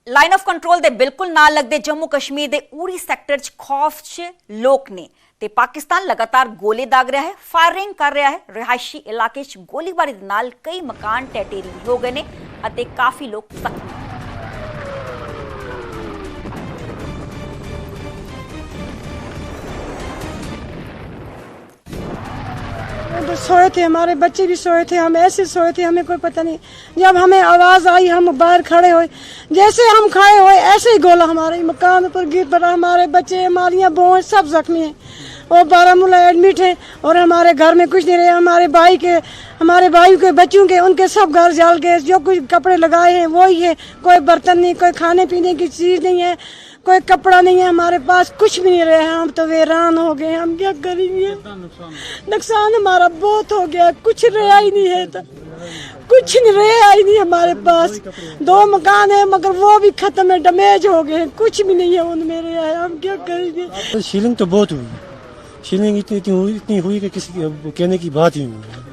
Line of control ਦੇ ਬਿਲਕੁਲ ਨਾਲ ਲੱਗਦੇ ਜੰਮੂ ਕਸ਼ਮੀਰ ਦੇ ਉਰੀ ਸੈਕਟਰ 'ਚ ਖੌਫ 'ਚ ਲੋਕ ਨੇ ਤੇ ਪਾਕਿਸਤਾਨ ਲਗਾਤਾਰ ਗੋਲੇ ਦਾਗ ਰਿਹਾ ਹੈ, ਫਾਇਰਿੰਗ ਕਰ ਰਿਹਾ ਹੈ। ਰਿਹਾਇਸ਼ੀ ਇਲਾਕੇ 'ਚ ਗੋਲੀਬਾਰੀ ਦੇ ਨਾਲ ਕਈ ਮਕਾਨ ਢਹਿ ਹੋ ਗਏ ਨੇ ਅਤੇ ਕਾਫੀ ਲੋਕ ਜ਼ਖਮੀ। सोए थे, हमारे बच्चे भी सोए थे, हम ऐसे सोए थे, हमें कोई पता नहीं। जब हमें आवाज़ आई हम बाहर खड़े हुए, जैसे हम खड़े हुए ऐसे ही गोला हमारे मकान पर गिर पड़ा। हमारे बच्चे, हमारियाँ बहुएं सब जख्मी हैं और बारामूला एडमिट हैं और हमारे घर में कुछ नहीं रहे। हमारे भाई के बच्चों के उनके सब घर जल गए। जो कुछ कपड़े लगाए हैं वही है, कोई बर्तन नहीं, कोई खाने पीने की चीज़ नहीं है, कोई कपड़ा नहीं है, हमारे पास कुछ भी नहीं रहे। हम तो वीरान हो गए, हम क्या करेंगे। नुकसान हमारा बहुत हो गया, कुछ रहा ही नहीं है, तो कुछ नहीं रहा ही नहीं हमारे पास। 2 मकान है मगर वो भी खत्म है, डैमेज हो गए, कुछ भी नहीं है उनमें रहा है। हम क्या करेंगे। शीलिंग तो बहुत हुई, शीलिंग इतनी हुई कि किसी कहने की बात ही नहीं।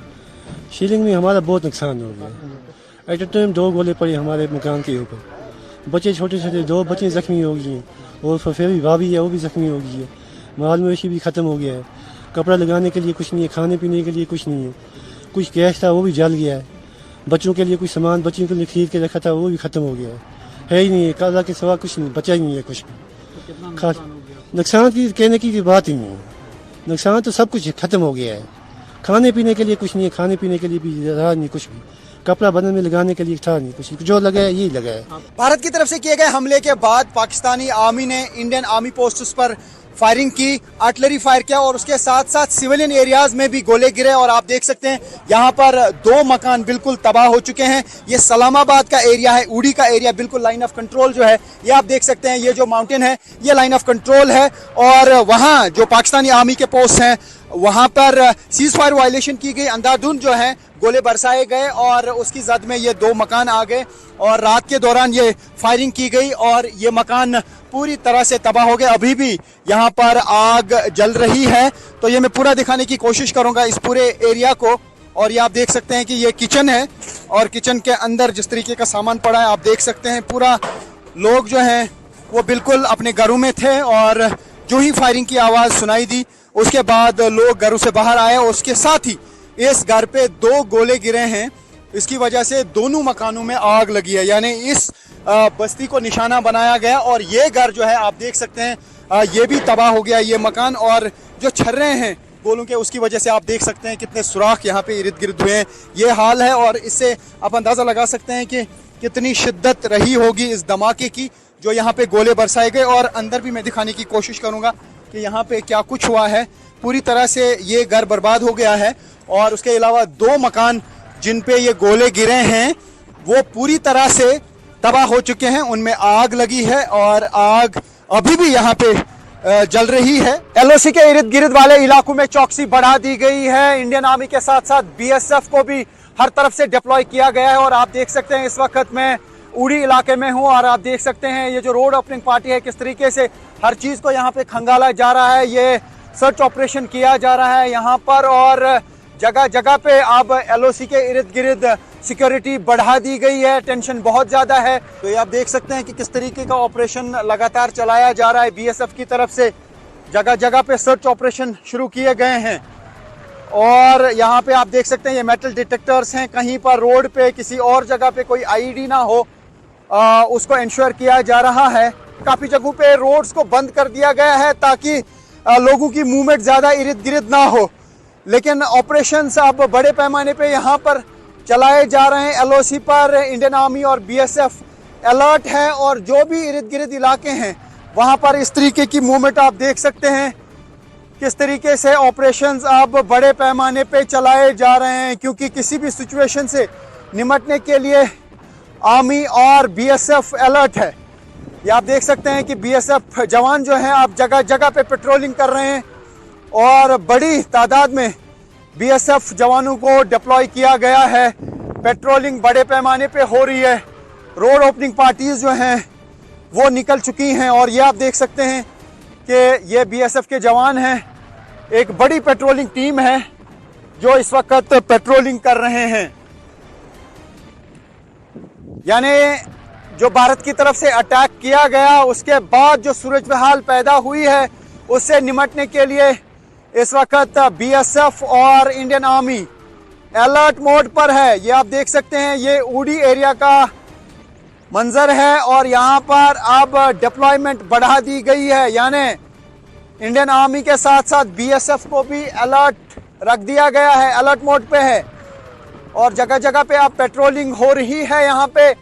शीलिंग में हमारा बहुत नुकसान हो गया। एट ए टाइम 2 गोले पड़े हमारे मकान के ऊपर। बच्चे छोटे 2 बच्चे ज़ख्मी हो गए हैं और फिर भी भाभी है वो भी ज़ख्मी हो गई है। माल मवेशी भी ख़त्म हो गया है, कपड़ा लगाने के लिए कुछ नहीं है, खाने पीने के लिए कुछ नहीं है। कुछ गैस था वो भी जल गया है, बच्चों के लिए कुछ सामान बच्चों के लिए खरीद के रखा था वो भी ख़त्म हो गया है ही नहीं है। काला के सिवा कुछ नहीं बचा ही नहीं है कुछ भी। खास नुकसान की कहने की बात ही नहीं है। नुकसान तो सब कुछ ख़त्म हो गया है। खाने पीने के लिए कुछ नहीं है, खाने पीने के लिए भी रहा नहीं कुछ भी। कपड़ा बदन में लगाने के लिए था नहीं कुछ, जो लगा है यही लगा है। भारत की तरफ से किए गए हमले के बाद पाकिस्तानी आर्मी ने इंडियन आर्मी पोस्ट्स पर फायरिंग की, आर्टिलरी फायर किया और उसके साथ साथ सिविलियन एरियाज में भी गोले गिरे। और आप देख सकते हैं यहाँ पर 2 मकान बिल्कुल तबाह हो चुके हैं। ये सलामाबाद का एरिया है, उड़ी का एरिया, बिल्कुल लाइन ऑफ कंट्रोल जो है ये आप देख सकते हैं। ये जो माउंटेन है ये लाइन ऑफ कंट्रोल है और वहाँ जो पाकिस्तानी आर्मी के पोस्ट हैं वहाँ पर सीज फायर वायलेशन की गई। अंधाधुंध जो है गोले बरसाए गए और उसकी जद में ये 2 मकान आ गए और रात के दौरान ये फायरिंग की गई और ये मकान पूरी तरह से तबाह हो गए। अभी भी यहाँ पर आग जल रही है, तो ये मैं पूरा दिखाने की कोशिश करूँगा इस पूरे एरिया को। और ये आप देख सकते हैं कि ये किचन है और किचन के अंदर जिस तरीके का सामान पड़ा है आप देख सकते हैं। पूरा लोग जो हैं वो बिल्कुल अपने घरों में थे और जो ही फायरिंग की आवाज़ सुनाई दी उसके बाद लोग घरों से बाहर आए और उसके साथ ही इस घर पे 2 गोले गिरे हैं। इसकी वजह से दोनों मकानों में आग लगी है, यानी इस बस्ती को निशाना बनाया गया। और ये घर जो है आप देख सकते हैं ये भी तबाह हो गया ये मकान। और जो छर्रे हैं गोलों के उसकी वजह से आप देख सकते हैं कितने सुराख यहाँ पे इर्द गिर्द हुए हैं। ये हाल है और इससे आप अंदाज़ा लगा सकते हैं कि कितनी शिद्दत रही होगी इस धमाके की जो यहाँ पे गोले बरसाए गए। और अंदर भी मैं दिखाने की कोशिश करूँगा कि यहाँ पे क्या कुछ हुआ है। पूरी तरह से ये घर बर्बाद हो गया है और उसके अलावा 2 मकान जिन पे ये गोले गिरे हैं वो पूरी तरह से तबाह हो चुके हैं, उनमें आग लगी है और आग अभी भी यहाँ पे जल रही है। LOC के इर्द गिर्द वाले इलाकों में चौकसी बढ़ा दी गई है। इंडियन आर्मी के साथ साथ BSF को भी हर तरफ से डिप्लॉय किया गया है। और आप देख सकते हैं इस वक्त मैं उड़ी इलाके में हूँ और आप देख सकते हैं ये जो रोड ओपनिंग पार्टी है किस तरीके से हर चीज़ को यहाँ पे खंगाला जा रहा है। ये सर्च ऑपरेशन किया जा रहा है यहाँ पर और जगह जगह पे अब LOC के इर्द गिर्द सिक्योरिटी बढ़ा दी गई है, टेंशन बहुत ज़्यादा है। तो ये आप देख सकते हैं कि किस तरीके का ऑपरेशन लगातार चलाया जा रहा है BSF की तरफ से। जगह जगह पे सर्च ऑपरेशन शुरू किए गए हैं और यहाँ पे आप देख सकते हैं ये मेटल डिटेक्टर्स हैं। कहीं पर रोड पे किसी और जगह पे कोई IED ना हो उसको इंश्योर किया जा रहा है। काफ़ी जगहों पे रोड्स को बंद कर दिया गया है ताकि लोगों की मूवमेंट ज़्यादा इर्द गिर्द ना हो। लेकिन ऑपरेशंस अब बड़े पैमाने पे यहाँ पर चलाए जा रहे हैं। LOC पर इंडियन आर्मी और BSF अलर्ट है और जो भी इर्द गिर्द इलाके हैं वहाँ पर इस तरीके की मूवमेंट आप देख सकते हैं किस तरीके से ऑपरेशंस अब बड़े पैमाने पे चलाए जा रहे हैं। क्योंकि किसी भी सिचुएशन से निपटने के लिए आर्मी और BSF अलर्ट है। ये आप देख सकते हैं कि BSF जवान जो हैं आप जगह जगह पे पेट्रोलिंग कर रहे हैं और बड़ी तादाद में BSF जवानों को डिप्लॉय किया गया है। पेट्रोलिंग बड़े पैमाने पे हो रही है। रोड ओपनिंग पार्टीज जो हैं वो निकल चुकी हैं और ये आप देख सकते हैं कि ये BSF के जवान हैं। एक बड़ी पेट्रोलिंग टीम है जो इस वक्त पेट्रोलिंग कर रहे हैं। यानी जो भारत की तरफ से अटैक किया गया, उसके बाद जो सूरज बहाल पैदा हुई है, उससे निपटने के लिए इस वक्त बीएसएफ और इंडियन आर्मी अलर्ट मोड पर है। ये आप देख सकते हैं, ये उड़ी एरिया का मंजर है और यहाँ पर अब डिप्लॉयमेंट बढ़ा दी गई है, यानी इंडियन आर्मी के साथ साथ बीएसएफ को भी अलर्ट रख दिया गया है, अलर्ट मोड पे है और जगह जगह पे अब पेट्रोलिंग हो रही है यहाँ पे।